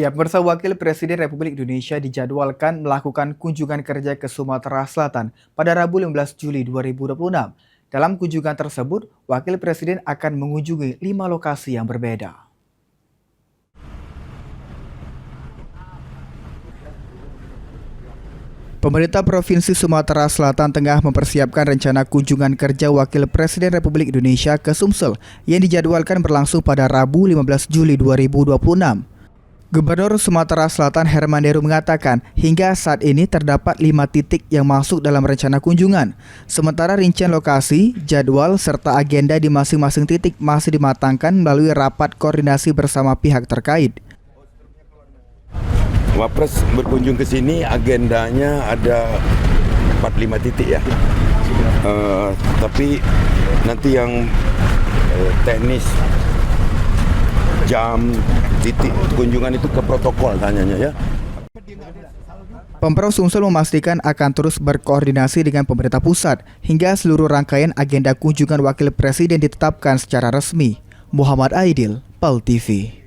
Ya, pemirsa, Wakil Presiden Republik Indonesia dijadwalkan melakukan kunjungan kerja ke Sumatera Selatan pada Rabu 15 Juli 2026. Dalam kunjungan tersebut, Wakil Presiden akan mengunjungi 5 lokasi yang berbeda. Pemerintah Provinsi Sumatera Selatan tengah mempersiapkan rencana kunjungan kerja Wakil Presiden Republik Indonesia ke Sumsel yang dijadwalkan berlangsung pada Rabu 15 Juli 2026. Gubernur Sumatera Selatan Herman Deru mengatakan hingga saat ini terdapat 5 titik yang masuk dalam rencana kunjungan. Sementara rincian lokasi, jadwal, serta agenda di masing-masing titik masih dimatangkan melalui rapat koordinasi bersama pihak terkait. Wapres berkunjung ke sini agendanya ada 4-5 titik ya. Tapi nanti yang teknis jam titik kunjungan itu ke protokol tanyanya ya. Pemprov Sumsel memastikan akan terus berkoordinasi dengan pemerintah pusat hingga seluruh rangkaian agenda kunjungan Wakil Presiden ditetapkan secara resmi. Muhammad Aidil, PAL TV.